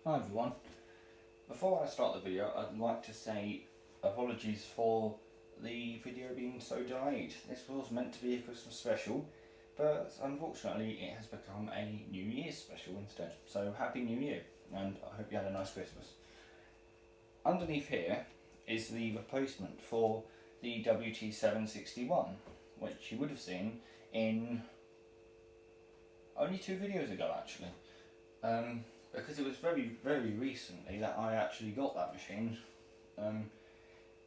Hi everyone. Before I start the video, I'd like to say apologies for the video being so delayed. This was meant to be a Christmas special, but unfortunately it has become a New Year's special instead. So Happy New Year, and I hope you had a nice Christmas. Underneath here is the replacement for the WT761, which you would have seen in only 2 videos ago actually. Because it was very, very recently that I actually got that machine.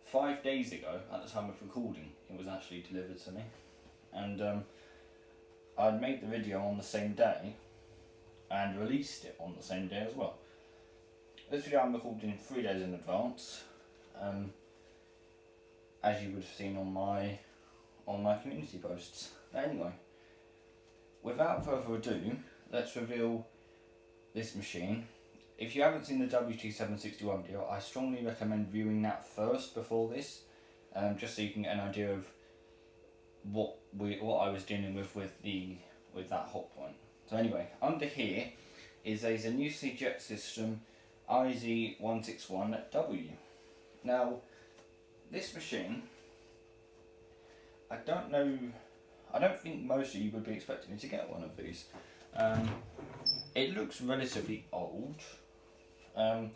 5 days ago, at the time of recording, it was actually delivered to me. And I'd made the video on the same day and released it on the same day as well. This video I'm recording 3 days in advance, as you would have seen on my community posts. But anyway, without further ado, let's reveal this machine. If you haven't seen the WT761 video, I strongly recommend viewing that first before this, just so you can get an idea of what I was dealing with that hotpoint. So anyway, under here is a Zanussi Jet System IZ161W. Now, this machine, I don't think most of you would be expecting me to get one of these. It looks relatively old. The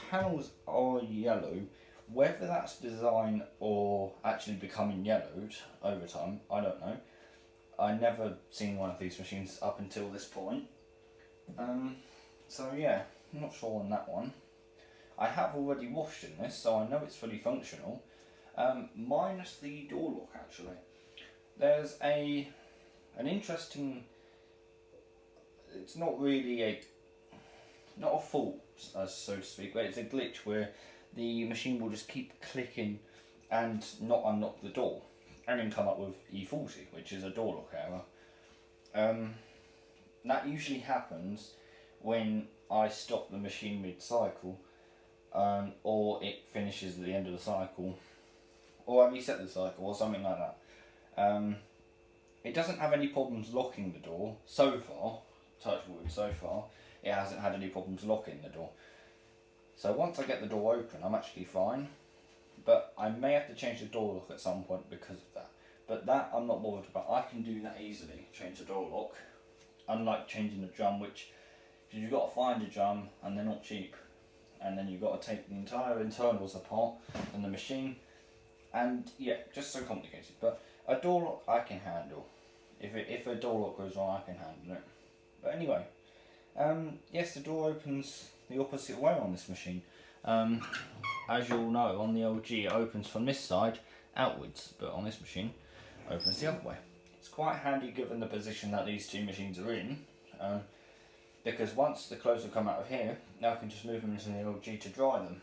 panels are yellow. Whether that's design or actually becoming yellowed over time, I don't know. I never seen one of these machines up until this point. So yeah, I'm not sure on that one. I have already washed in this, so I know it's fully functional. Minus the door lock actually. There's an interesting, it's not really not a fault, so to speak, but it's a glitch where the machine will just keep clicking and not unlock the door, and then come up with E40, which is a door lock error. That usually happens when I stop the machine mid-cycle, or it finishes at the end of the cycle, or I reset the cycle, or something like that. It doesn't have any problems locking the door so far. Touch wood, so far it hasn't had any problems locking the door. So once I get the door open, I'm actually fine, but I may have to change the door lock at some point because of that. But that I'm not bothered about. I can do that easily, change the door lock, unlike changing the drum, which you've got to find a drum and they're not cheap, and then you've got to take the entire internals apart from the machine, and yeah, just so complicated. But a door lock I can handle. If a door lock goes wrong, I can handle it. But anyway, yes, the door opens the opposite way on this machine. As you'll know, on the LG it opens from this side outwards, but on this machine it opens the other way. It's quite handy given the position that these two machines are in, because once the clothes have come out of here, now I can just move them into the LG to dry them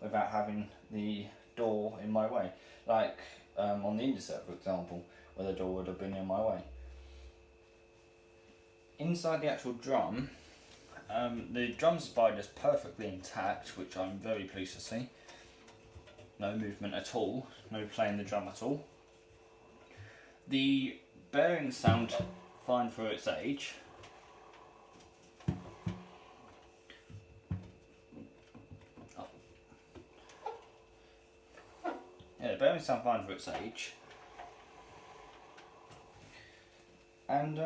without having the door in my way. Like on the Intercept, for example, where the door would have been in my way. Inside the actual drum, the drum spider is perfectly intact, which I'm very pleased to see. No movement at all, no playing the drum at all. The bearings sound fine for its age. Oh. Yeah, the bearings sound fine for its age. And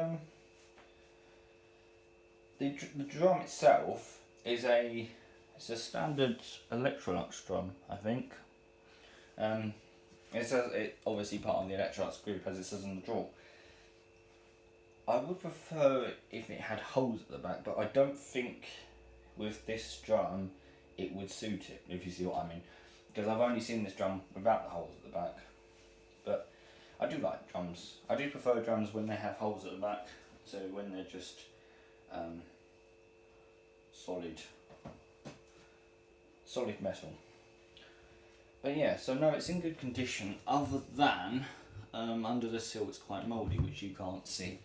the drum itself is it's a standard Electrolux drum, I think. It says it obviously part of the Electrolux group, as it says on the drawer. I would prefer if it had holes at the back, but I don't think with this drum it would suit it, if you see what I mean. Because I've only seen this drum without the holes at the back. But I do like drums. I do prefer drums when they have holes at the back, so when they're just solid metal. But yeah, so no, it's in good condition, other than under the sill it's quite mouldy, which you can't see.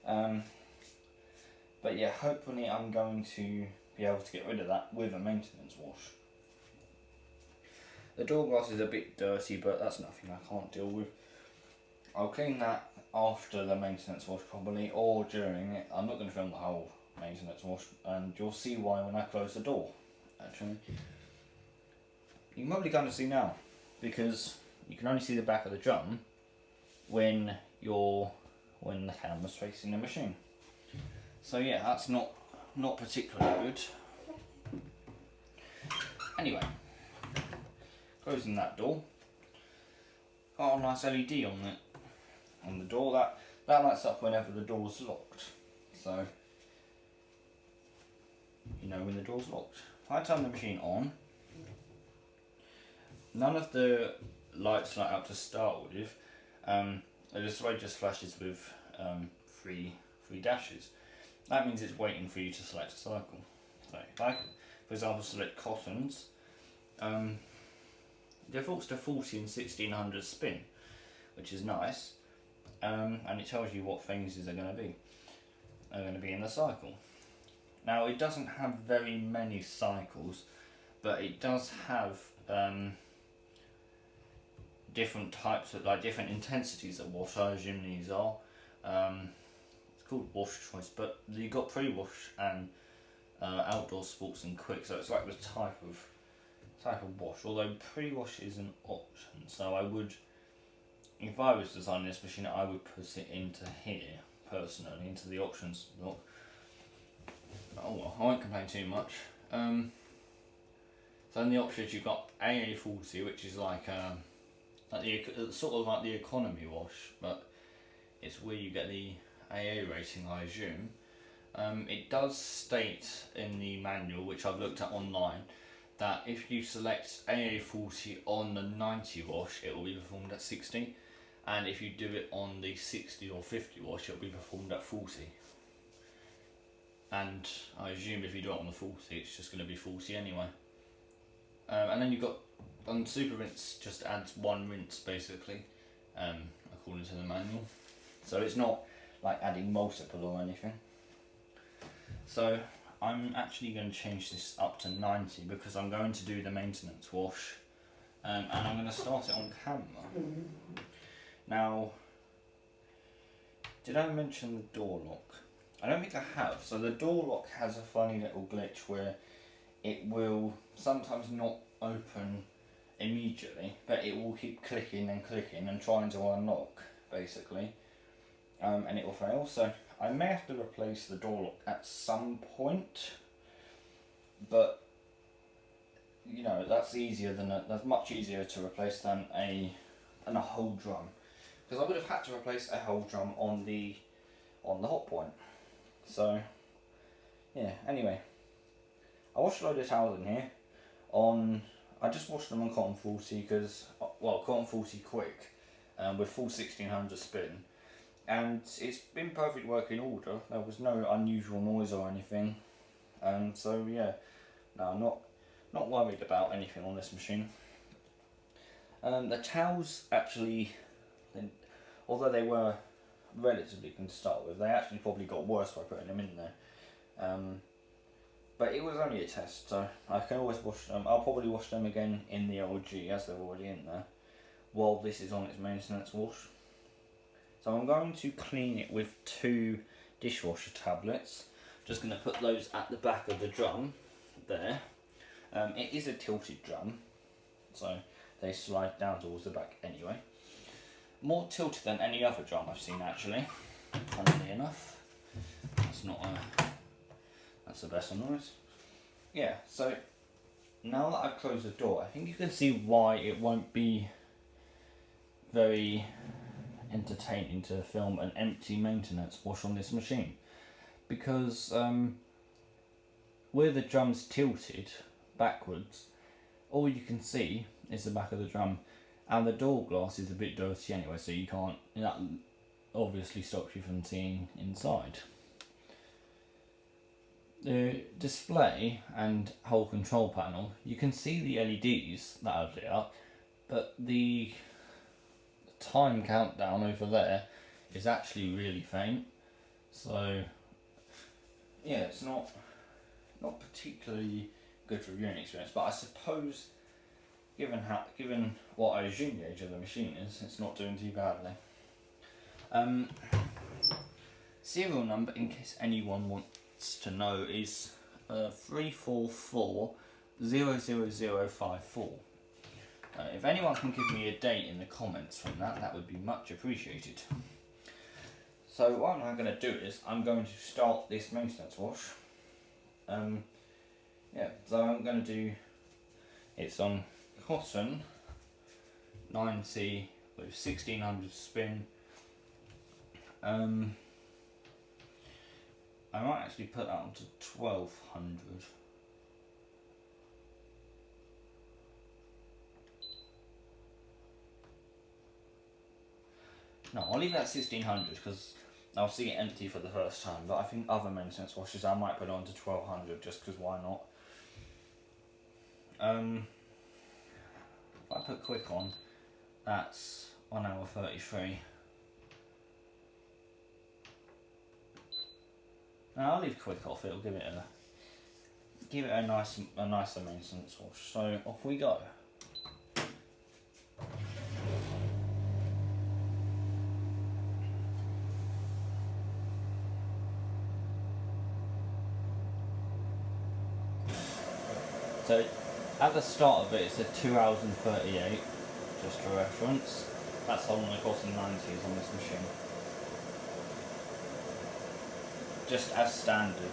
But yeah, hopefully I'm going to be able to get rid of that with a maintenance wash. The door glass is a bit dirty, but that's nothing I can't deal with. I'll clean that after the maintenance wash probably, or during it. I'm not going to film the whole maintenance wash, and you'll see why when I close the door. Actually, you can probably kind of see now, because you can only see the back of the drum when the camera's facing the machine. So yeah, that's not particularly good. Anyway, closing that door. Got a nice LED on the door that lights up whenever the door's locked. So you know when the door's locked. If I turn the machine on, none of the lights light up to start with. The display just flashes with three dashes. That means it's waiting for you to select a cycle. So if I, for example, select cottons, defaults to 40 and 1600 spin, which is nice, and it tells you what phases they're going to be in the cycle. Now it doesn't have very many cycles, but it does have different types of, like, different intensities of wash. I assume these are. It's called wash choice, but you've got pre-wash and outdoor sports and quick, so it's like the type of wash. Although pre-wash is an option, so I would, if I was designing this machine, I would put it into here personally, into the options block. Oh well, I won't complain too much. So in the options you've got AA40, which is like the sort of like the economy wash, but it's where you get the AA rating, I assume. It does state in the manual, which I've looked at online, that if you select AA40 on the 90 wash, it will be performed at 60, and if you do it on the 60 or 50 wash, it will be performed at 40. And I assume if you do it on the 40, it's just going to be 40 anyway. And then you've got, on super rinse, just adds one rinse basically, according to the manual. So it's not like adding multiple or anything. So I'm actually going to change this up to 90 because I'm going to do the maintenance wash, and I'm going to start it on camera. Now, did I mention the door lock? I don't think I have. So the door lock has a funny little glitch where it will sometimes not open immediately, but it will keep clicking and clicking and trying to unlock basically, and it will fail. So I may have to replace the door lock at some point, but you know, that's much easier to replace than a whole drum, because I would have had to replace a whole drum on the hotpoint. So yeah, anyway, I washed a load of towels in here. I just washed them on cotton 40 because, well, cotton 40 quick, with full 1600 spin, and it's been perfect working order. There was no unusual noise or anything, so yeah, no, I'm not worried about anything on this machine. The towels actually, although they were relatively good to start with, they actually probably got worse by putting them in there. But it was only a test, so I can always wash them. I'll probably wash them again in the LG as they're already in there, while this is on its maintenance wash. So I'm going to clean it with 2 dishwasher tablets. Just going to put those at the back of the drum there. It is a tilted drum, so they slide down towards the back anyway. More tilted than any other drum I've seen actually, funnily enough. That's the best noise. Yeah, so now that I've closed the door, I think you can see why it won't be very entertaining to film an empty maintenance wash on this machine. Because where the drum's tilted backwards, all you can see is the back of the drum, and the door glass is a bit dirty anyway, so you can't, that obviously stops you from seeing inside. The display and whole control panel, you can see the LEDs that are lit up, but the time countdown over there is actually really faint. So yeah, it's not particularly good for viewing experience, but I suppose given what I assume the age of the machine is, it's not doing too badly. Serial number in case anyone to know is 344-00054. If anyone can give me a date in the comments from that, that would be much appreciated. So what I'm going to do is I'm going to start this maintenance wash. Yeah, so I'm going to do, it's on cotton 90 with 1600 spin. I might actually put that on to 1200. No, I'll leave that 1600 because I'll see it empty for the first time, but I think other maintenance washes I might put on to 1200 just because why not. If I put quick on, that's 1 hour 33. Now I'll leave quick off, it'll give it a nicer maintenance wash. So off we go. So at the start of it, it said 2 hours and 38, just for reference. That's on the cotton 90s on this machine. Just as standard.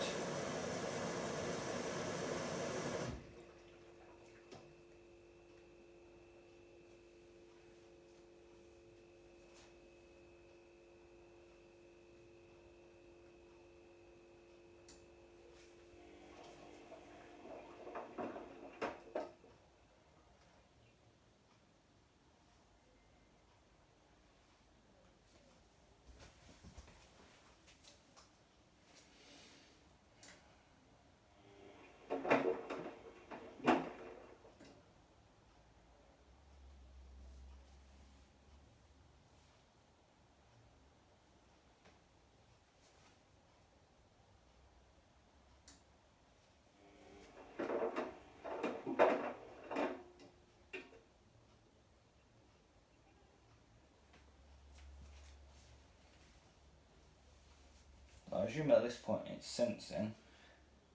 I assume at this point it's sensing,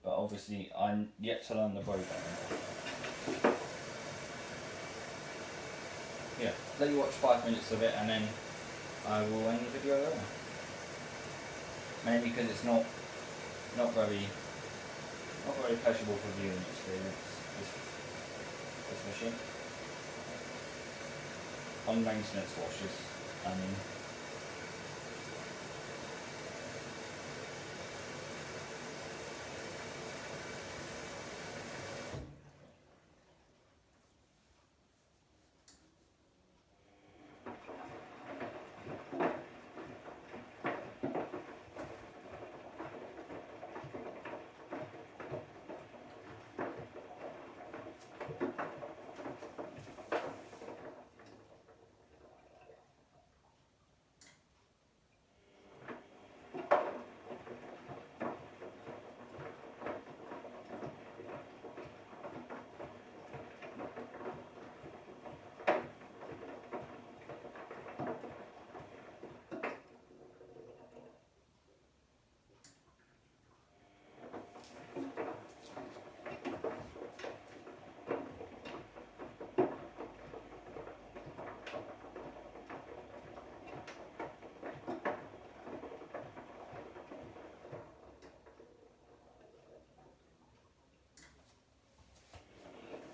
but obviously I'm yet to learn the programming. Yeah, let you watch 5 minutes of it and then I will end the video there. Mainly because it's not very pleasurable for viewing experience, this machine. On maintenance washes, I mean.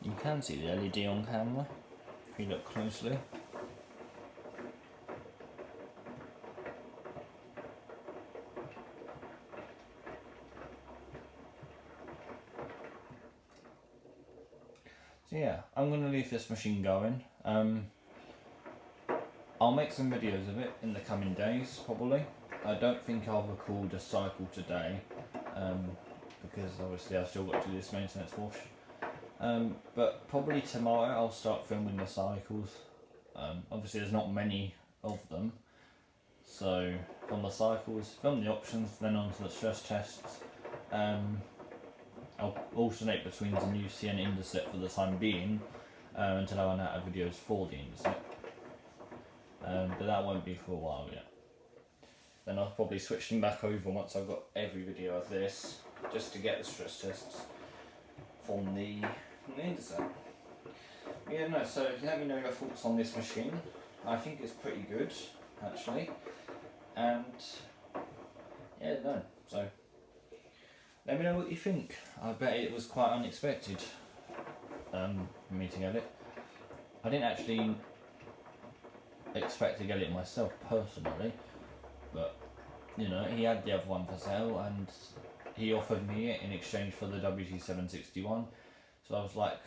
You can see the LED on camera if you look closely. So yeah, I'm going to leave this machine going. I'll make some videos of it in the coming days, probably. I don't think I'll record a cycle today, because obviously I've still got to do this maintenance wash. But probably tomorrow I'll start filming the cycles. Obviously there's not many of them, so from the cycles, film the options, then on to the stress tests. I'll alternate between the new CN Indeset for the time being, until I run out of videos for the Indeset. But that won't be for a while yet. Then I'll probably switch them back over once I've got every video of this. just to get the stress tests from the internet. Yeah, no, so let me know your thoughts on this machine. I think it's pretty good, actually. And yeah, no, so let me know what you think. I bet it was quite unexpected for me to get it. I didn't actually expect to get it myself personally, but you know, he had the other one for sale and he offered me it in exchange for the WT761. So I was like,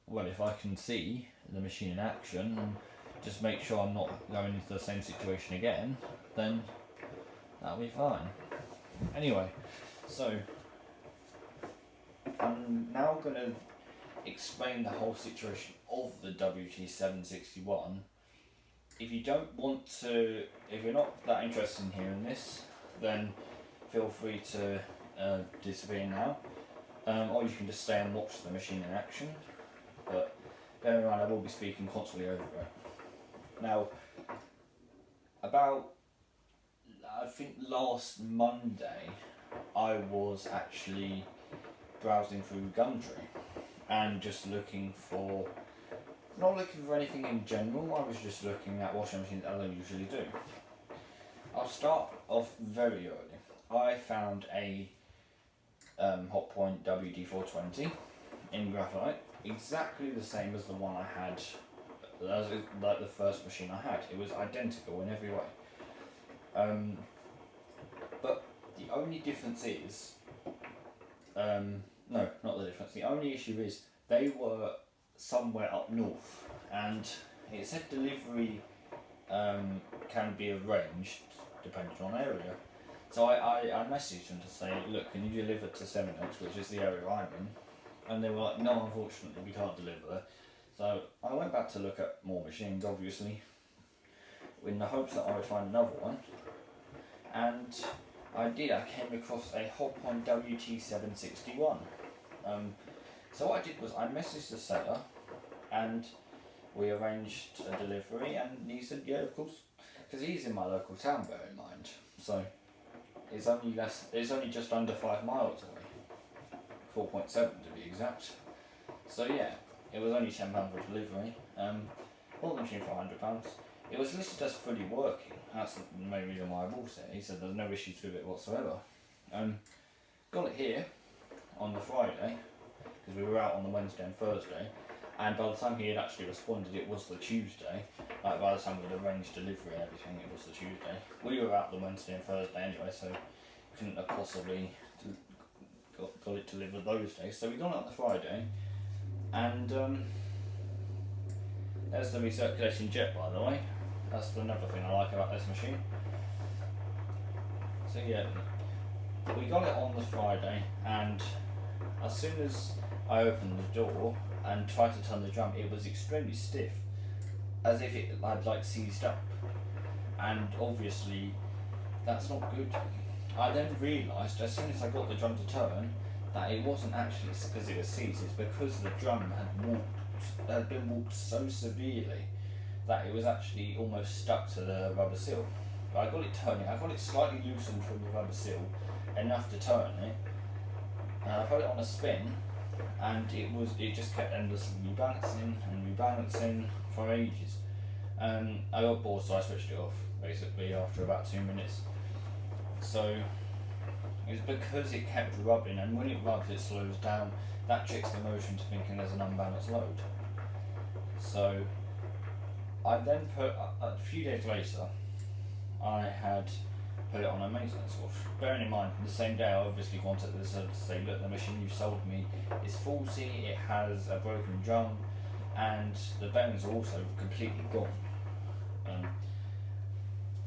well, if I can see the machine in action and just make sure I'm not going into the same situation again, then that'll be fine. Anyway, so I'm now going to explain the whole situation of the WT761. If you don't want to, if you're not that interested in hearing this, then feel free to disappear now, or you can just stay and watch the machine in action. But bear in mind, I will be speaking constantly over it. Now, about, I think last Monday, I was actually browsing through Gumtree and just looking for, not looking for anything in general, I was just looking at washing machines as I usually do. I'll start off very early. I found a hotpoint WD420 in graphite, exactly the same as the one I had, like the first machine I had. It was identical in every way. But the only difference is, no, not the difference, the only issue is they were somewhere up north and it said delivery can be arranged depending on area. So I messaged them to say, look, can you deliver to Seminux, which is the area I'm in? And they were like, no, unfortunately we can't deliver there. So I went back to look at more machines, obviously, in the hopes that I would find another one. And I did, I came across a hotpoint WT761. So what I did was I messaged the seller and we arranged a delivery, and he said, yeah, of course, because he's in my local town, bear in mind. So it's only just under 5 miles away, 4.7 to be exact. So yeah, it was only £10 for delivery. Bought the machine for £100. It was listed as fully working. That's the main reason why I bought it. He said there's no issues with it whatsoever. Got it here on the Friday, because we were out on the Wednesday and Thursday, and by the time he had actually responded, it was the Tuesday. Like by the time we'd arranged delivery and everything, it was the Tuesday. We were out the Wednesday and Thursday anyway, so couldn't have possibly got it delivered those days. So we got it on the Friday, and there's the recirculation jet, by the way. That's another thing I like about this machine. So yeah, we got it on the Friday, and as soon as I opened the door and tried to turn the drum, it was extremely stiff, as if it had like seized up, and obviously that's not good. I then realised as soon as I got the drum to turn that it wasn't actually because it was seized, it's because the drum had been warped so severely that it was actually almost stuck to the rubber seal. But I got it turning, I got it slightly loosened from the rubber seal, enough to turn it, and I put it on a spin, and it just kept endlessly rebalancing for ages. I got bored, so I switched it off basically after about 2 minutes. So it's because it kept rubbing, and when it rubs it slows down. That tricks the motion to thinking there's an unbalanced load. So I then put, a few days later, I had put it on a maintenance wash. Bearing in mind, the same day I obviously wanted the seller to say, look, the machine you sold me is faulty, it has a broken drum, and the bearings are also completely gone.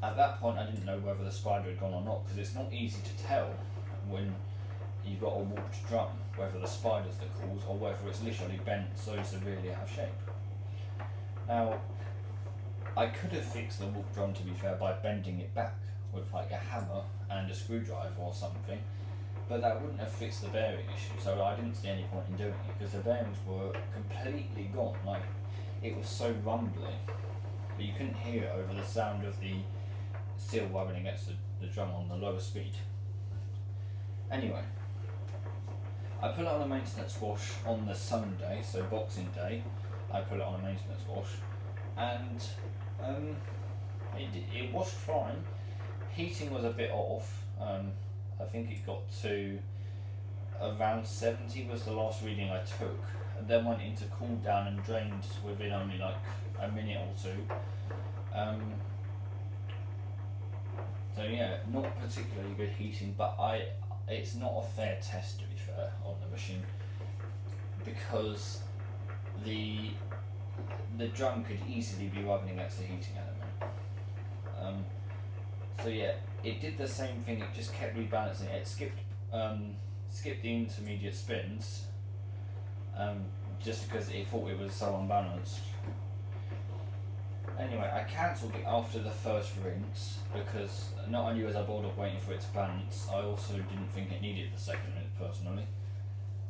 At that point I didn't know whether the spider had gone or not, because it's not easy to tell when you've got a warped drum whether the spider's the cause or whether it's literally bent so severely out of shape. Now, I could have fixed the warped drum, to be fair, by bending it back with like a hammer and a screwdriver or something, but that wouldn't have fixed the bearing issue, so I didn't see any point in doing it because the bearings were completely gone. Like, it was so rumbly that you couldn't hear it over the sound of the seal rubbing against the drum on the lower speed. Anyway, I put it on a maintenance wash on the Sunday, so Boxing Day. I put it on a maintenance wash, and it washed fine. Heating was a bit off. I think it got to around 70 was the last reading I took, and then went into cool down and drained within only like a minute or two. So yeah, not particularly good heating, but it's not a fair test, to be fair, on the machine, because the drum could easily be rubbing against the heating element. So yeah, it did the same thing. It just kept rebalancing. It skipped the intermediate spins, just because it thought it was so unbalanced. Anyway, I cancelled it after the first rinse because not only was I bored of waiting for it to balance, I also didn't think it needed the second rinse personally.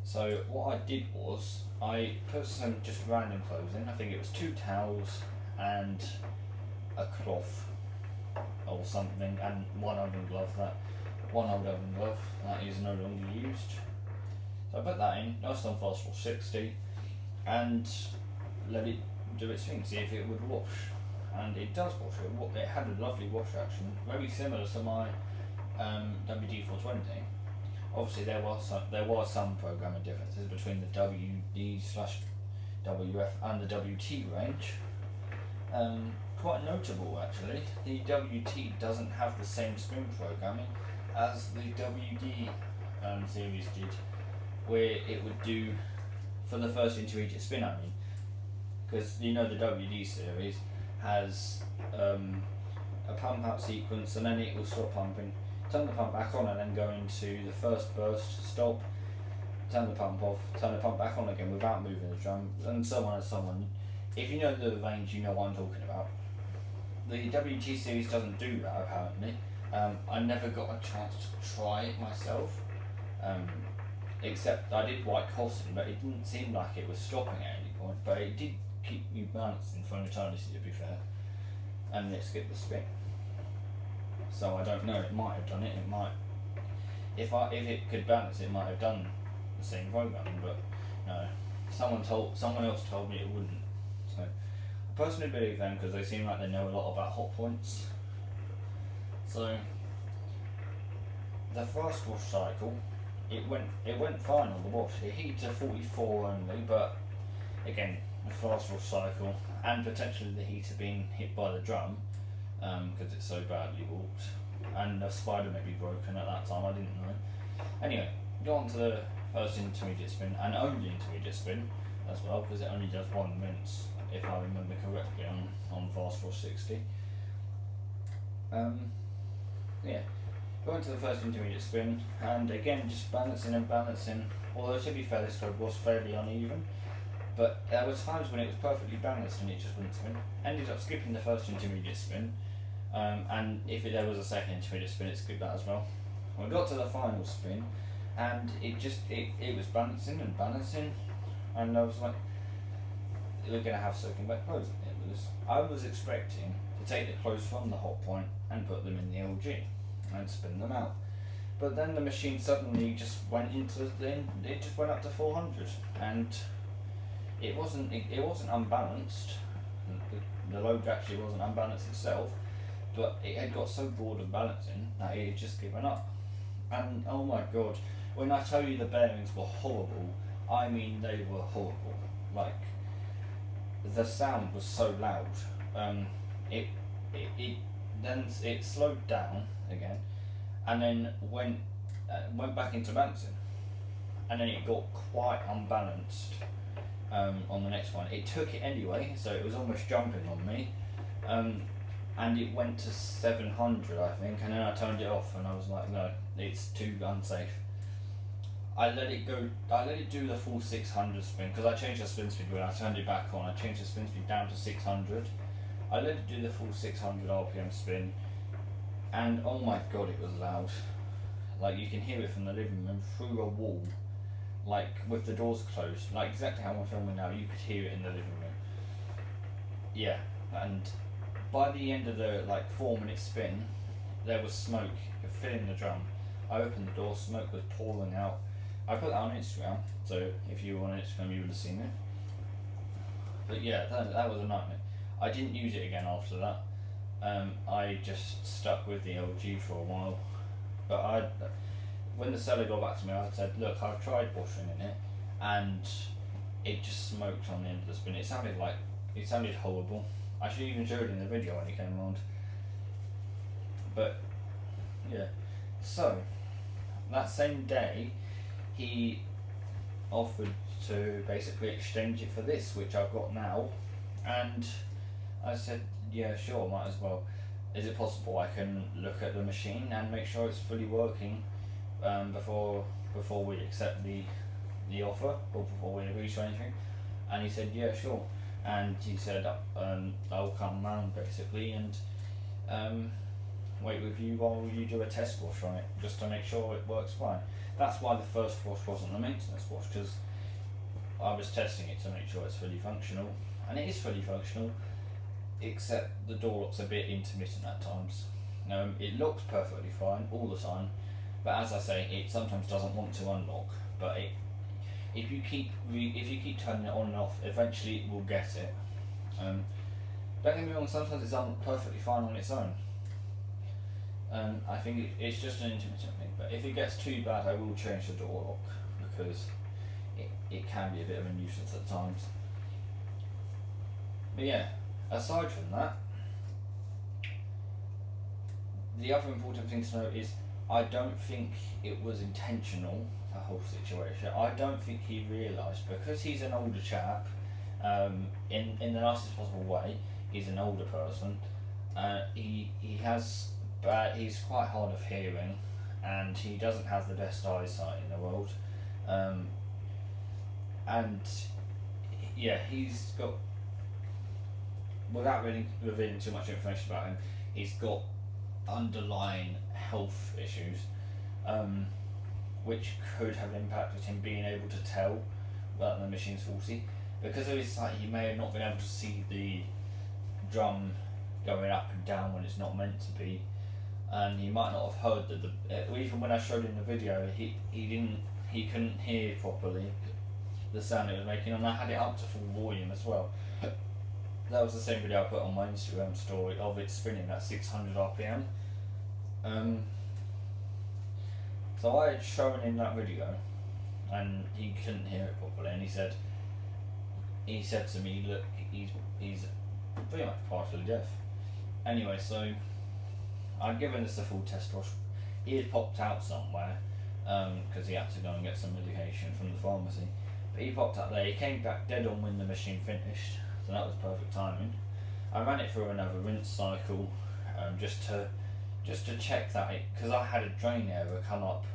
So what I did was I put some just random clothes in. I think it was 2 towels and a cloth or something, and one old oven glove that is no longer used. So I put that in, nice on fast for 60, and let it do its thing, see if it would wash. And it does wash. It had a lovely wash action, very similar to my WD-420. Obviously there was some programming differences between the WD/WF and the WT range. Quite notable actually. The WT doesn't have the same spin programming as the WD series did, where it would do for the first intermediate spin. I mean, because you know the WD series has a pump out sequence, and then it will stop pumping, turn the pump back on, and then go into the first burst, stop, turn the pump off, turn the pump back on again without moving the drum, and so on and so on. If you know the range, you know what I'm talking about. The WT series doesn't do that apparently. I never got a chance to try it myself, except I did White Cotton, but it didn't seem like it was stopping at any point, but it did keep you balancing for an eternity, to be fair, and it skipped the spin. So I don't know, it might have done it, it might, if it could balance it might have done the same programming, but no, someone else told me it wouldn't. So I personally believe them because they seem like they know a lot about hot points. So the fast wash cycle, it went fine on the wash. It heated to 44 only, but again, the fast wash cycle and potentially the heater being hit by the drum because it's so badly warped, and the spider may be broken at that time, I didn't know. Anyway, go on to the first intermediate spin, and only intermediate spin as well, because it only does 1 rinse if I remember correctly on fast wash 60. Yeah, going to the first intermediate spin, and again just balancing and balancing, although to be fair this code was fairly uneven, but there were times when it was perfectly balanced and it just wouldn't spin. Ended up skipping the first intermediate spin, and if there was a second intermediate spin it skipped that as well. When I got to the final spin, and it was balancing and balancing, and I was like, we're going to have soaking wet clothes at the end of this. I was expecting to take the clothes from the hot point and put them in the LG and spin them out, but then the machine suddenly just went it just went up to 400, and it wasn't unbalanced. The load actually wasn't unbalanced itself, but it had got so bored of balancing that it had just given up. And oh my god, when I tell you the bearings were horrible, I mean they were horrible. Like, the sound was so loud. Then it slowed down again, and then went back into balancing, and then it got quite unbalanced on the next one. It took it anyway, so it was almost jumping on me, and it went to 700 I think, and then I turned it off and I was like, no, it's too unsafe. I let it do the full 600 spin, because I changed the spin speed when I turned it back on. I changed the spin speed down to 600. I let it do the full 600 RPM spin, and oh my god, it was loud. Like, you can hear it from the living room through a wall, like with the doors closed, like exactly how I'm filming now. You could hear it in the living room. Yeah, and by the end of the 4-minute spin, there was smoke filling the drum. I opened the door, smoke was pouring out. I put that on Instagram, so if you were on Instagram you would have seen it. But yeah, that was a nightmare. I didn't use it again after that. I just stuck with the LG for a while. But when the seller got back to me, I said, look, I've tried washing in it, and it just smoked on the end of the spin. It sounded horrible. I should even show it in the video when it came around. But yeah, so that same day, he offered to basically exchange it for this, which I've got now, and I said, yeah, sure, might as well. Is it possible I can look at the machine and make sure it's fully working before we accept the offer, or before we agree to anything? And he said, yeah, sure. And he said, I'll come round basically and wait with you while you do a test wash on it, just to make sure it works fine. That's why the first wash wasn't the maintenance wash, because I was testing it to make sure it's fully functional, and it is fully functional, except the door looks a bit intermittent at times. It looks perfectly fine all the time, but as I say, it sometimes doesn't want to unlock. But if you keep turning it on and off, eventually it will get it. Don't get me wrong, sometimes it's perfectly fine on its own. I think it's just an intermittent thing, but if it gets too bad, I will change the door lock, because it can be a bit of a nuisance at times. But yeah, aside from that, the other important thing to note is I don't think it was intentional, the whole situation. I don't think he realised, because he's an older chap, in the nicest possible way, he's an older person, he's quite hard of hearing, and he doesn't have the best eyesight in the world, and yeah, he's got, without really revealing too much information about him, he's got underlying health issues, which could have impacted him being able to tell that the machine's faulty. Because of his sight, he may have not been able to see the drum going up and down when it's not meant to be, and he might not have heard that even when I showed him the video, he couldn't hear properly the sound it was making, and I had it up to full volume as well. That was the same video I put on my Instagram story of it spinning at 600 RPM. So I had shown him that video, and he couldn't hear it properly, and he said to me, look, he's pretty much partially deaf. Anyway, so I'd given this a full test wash. He had popped out somewhere, because he had to go and get some medication from the pharmacy. But he popped out there, he came back dead on when the machine finished, so that was perfect timing. I ran it through another rinse cycle, just to check that because I had a drain error come up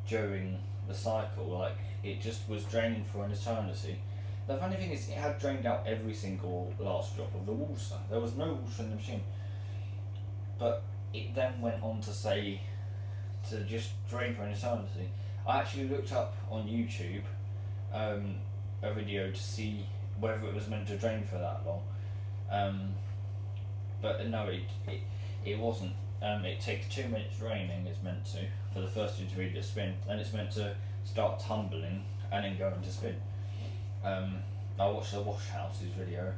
during the cycle, like it just was draining for an eternity. The funny thing is, it had drained out every single last drop of the water. There was no water in the machine, but it then went on to say to just drain for an eternity. I actually looked up on YouTube a video to see whether it was meant to drain for that long, but no, it wasn't. It takes 2 minutes draining, it's meant to, for the first intermediate spin, then it's meant to start tumbling and then go into spin. I watched the Wash House's video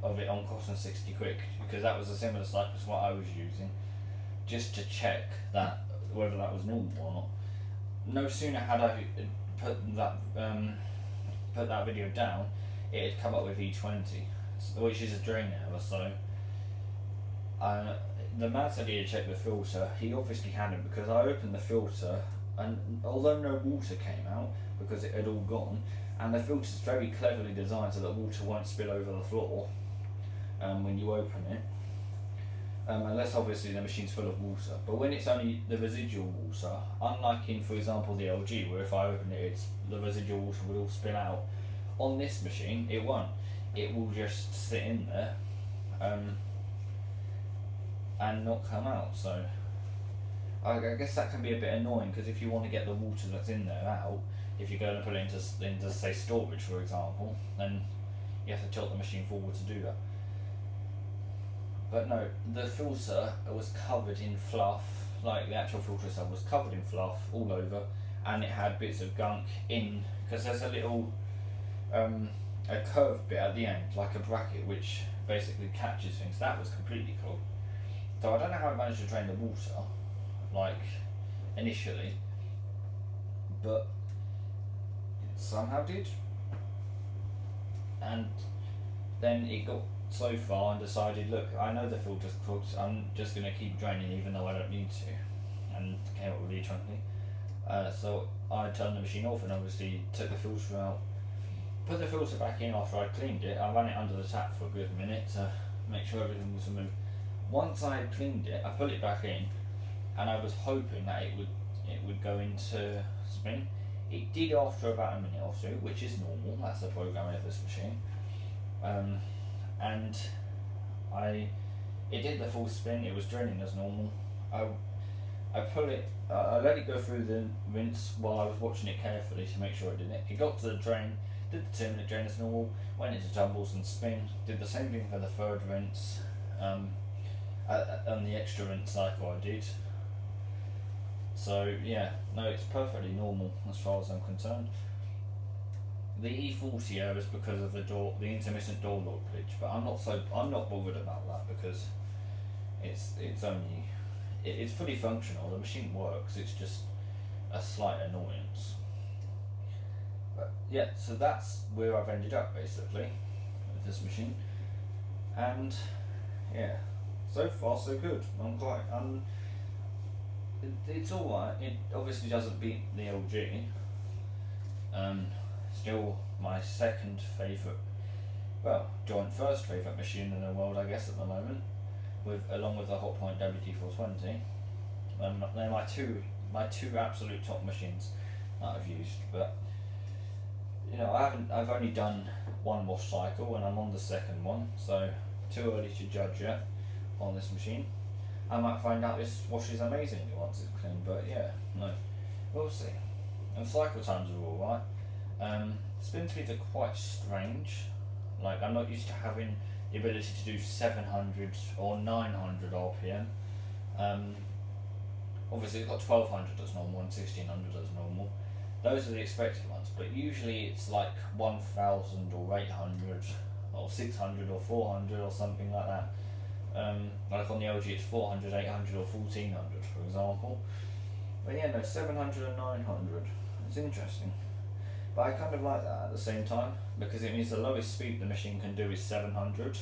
of it on costing 60 quid, because that was a similar cycle to what I was using, just to check that whether that was normal or not. No sooner had I put that video down, it had come up with E20, which is a drain error. So the man said he had checked the filter. He obviously hadn't, because I opened the filter, and although no water came out because it had all gone, and the filter's very cleverly designed so that water won't spill over the floor when you open it, unless obviously the machine's full of water. But when it's only the residual water, unlike in, for example, the LG, where if I open it, the residual water would all spill out, on this machine it won't. It will just sit in there and not come out. So I guess that can be a bit annoying, because if you want to get the water that's in there out, if you're going to put it into say storage, for example, then you have to tilt the machine forward to do that. But no, the filter was covered in fluff, like the actual filter itself was covered in fluff all over, and it had bits of gunk in, because there's a little a curved bit at the end, like a bracket, which basically catches things. That was completely cool. So I don't know how it managed to drain the water, like initially, but it somehow did. And then it got so far and decided, look, I know the filter's clogged, I'm just going to keep draining even though I don't need to, and came up with E20. So I turned the machine off and obviously took the filter out, put the filter back in after I cleaned it. I ran it under the tap for a good minute to make sure everything was removed. Once I had cleaned it, I put it back in, and I was hoping that it would go into spin. It did after about a minute or two, which is normal. That's the programming of this machine. And it did the full spin. It was draining as normal. I let it go through the rinse while I was watching it carefully to make sure it did it. It got to the drain, did the 2-minute drain as normal, went into tumbles and spin, did the same thing for the third rinse, and the extra rinse cycle I did. So yeah, no, it's perfectly normal as far as I'm concerned. The E40 error is because of the intermittent door lock glitch, but I'm not bothered about that because it's fully functional. The machine works. It's just a slight annoyance. But yeah, so that's where I've ended up basically with this machine, and yeah, so far so good. It's alright. It obviously doesn't beat the LG. Still my second favourite, well, joint first favourite machine in the world, I guess, at the moment, along with the Hotpoint WD420. They're my two absolute top machines that I've used. But you know, I've only done one wash cycle, and I'm on the second one, so too early to judge yet on this machine. I might find out this washes amazingly once it's clean, but yeah, no, we'll see. And cycle times are alright. Spin speeds are quite strange. Like, I'm not used to having the ability to do 700 or 900 RPM. Obviously, it's got 1200 as normal and 1600 as normal. Those are the expected ones, but usually it's like 1000 or 800 or 600 or 400 or something like that. Like on the LG it's 400, 800 or 1400 for example. But yeah, no, 700 and 900. It's interesting. But I kind of like that at the same time, because it means the lowest speed the machine can do is 700.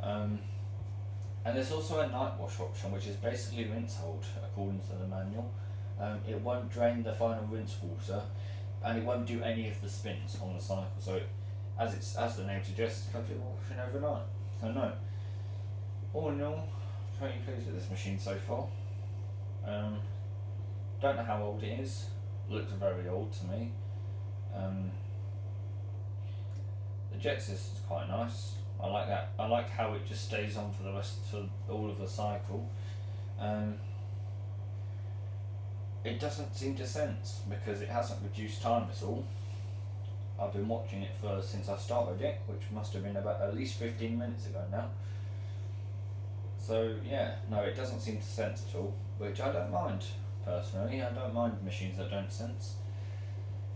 And there's also a night wash option, which is basically rinse hold according to the manual. It won't drain the final rinse water, and it won't do any of the spins on the cycle. So as the name suggests, it's perfect washing overnight. So no, all in all, pretty pleased with this machine so far. Don't know how old it is. Looks very old to me. The jet system's quite nice. I like that. I like how it just stays on for all of the cycle. It doesn't seem to sense because it hasn't reduced time at all. I've been watching it since I started it, which must have been about at least 15 minutes ago now. So yeah, no, it doesn't seem to sense at all, which I don't mind personally. I don't mind machines that don't sense.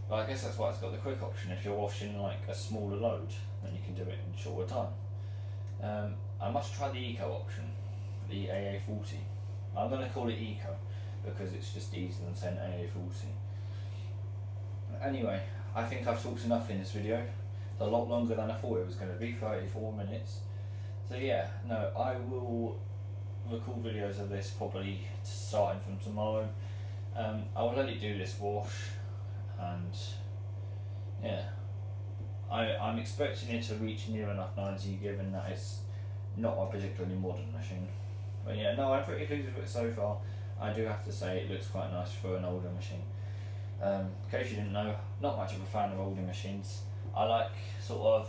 But I guess that's why it's got the quick option. If you're washing like a smaller load, then you can do it in shorter time. I must try the Eco option, the AA40. I'm going to call it Eco because it's just easier than saying AA40. Anyway, I think I've talked enough in this video. It's a lot longer than I thought it was going to be, 34 minutes. So yeah, no, I will record videos of this probably starting from tomorrow. I will let it do this wash, and yeah, I'm expecting it to reach near enough 90 given that it's not a particularly modern machine. But yeah, no, I'm pretty pleased with it so far. I do have to say it looks quite nice for an older machine. In case you didn't know, not much of a fan of older machines. I like sort of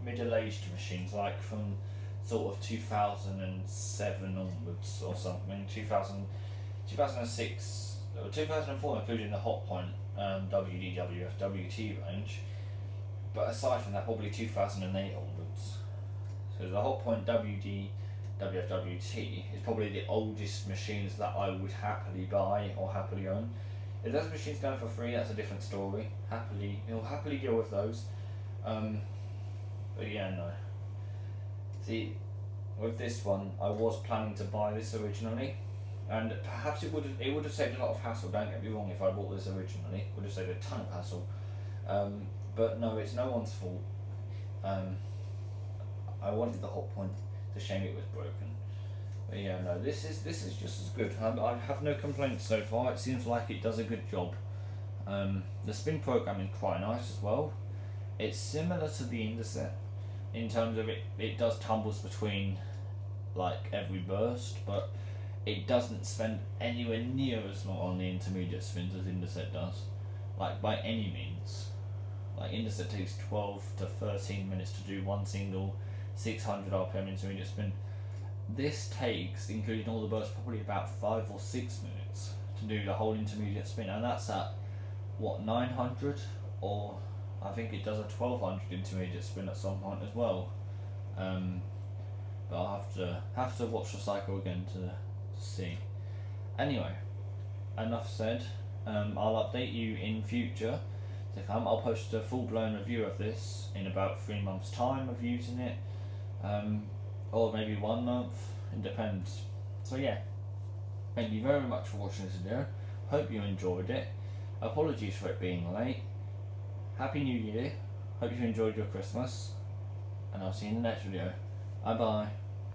middle-aged machines, like from sort of 2007 onwards or something, 2006, or 2004 including the Hotpoint WDWF-WT range, but aside from that probably 2008 onwards. So the Hotpoint WDWF-WT is probably the oldest machines that I would happily buy or happily own. If those machines going for free, that's a different story. He'll happily deal with those. But yeah, no. See, with this one, I was planning to buy this originally, and perhaps it would have saved a lot of hassle. Don't get me wrong. If I bought this originally, it would have saved a ton of hassle. But no, it's no one's fault. I wanted the hotpoint. It's a shame it was broken. But yeah, no, this is just as good. I have no complaints so far. It seems like it does a good job. The spin programming is quite nice as well. It's similar to the Indeset in terms of it does tumbles between like every burst, but it doesn't spend anywhere near as long on the intermediate spins as Indeset does, like by any means. Like Indeset takes 12 to 13 minutes to do one single 600 RPM intermediate spin. This takes, including all the bursts, probably about 5 or 6 minutes to do the whole intermediate spin, and that's at what, 900, or I think it does a 1200 intermediate spin at some point as well. But I'll have to watch the cycle again to see. Anyway, enough said. I'll update you in future to come. I'll post a full-blown review of this in about 3 months' time of using it, or maybe 1 month. It depends. So yeah, thank you very much for watching this video. Hope you enjoyed it. Apologies for it being late. Happy New Year. Hope you enjoyed your Christmas, and I'll see you in the next video. Bye bye.